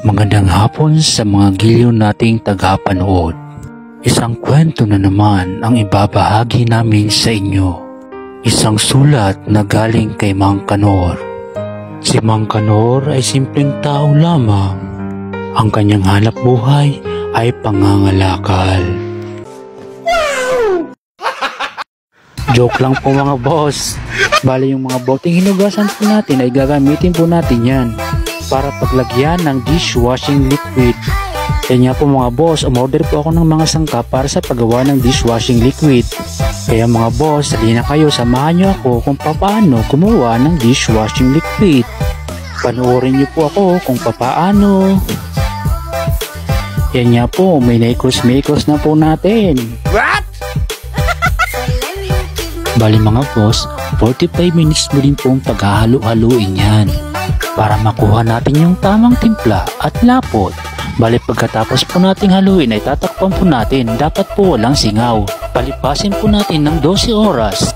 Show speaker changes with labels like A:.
A: Magandang hapon sa mga giliw nating tagapanood. Isang kwento na naman ang ibabahagi namin sa inyo. Isang sulat na galing kay Mang Kanor. Si Mang Kanor ay simpleng tao lamang. Ang kanyang hanap buhay ay pangangalakal. Joke lang po mga boss. Bali yung mga boteng hinugasan po natin ay gagamitin po natin yan para paglagyan ng dishwashing liquid. Kaya po mga boss, umorder po ako ng mga sangkap para sa paggawa ng dishwashing liquid. Kaya mga boss, halina kayo, samahan nyo ako kung paano gumawa ng dishwashing liquid. Panoorin nyo po ako kung paano. Yan nga po, may naikos-mikos na po natin.
B: What?
A: Bali mga boss, 45 minutes mo din pong paghahalo-haluin yan para makuha natin yung tamang timpla at lapot. Bali pagkatapos po nating haluin ay tatakpan po natin, dapat po walang singaw. Palipasin po natin ng 12 oras.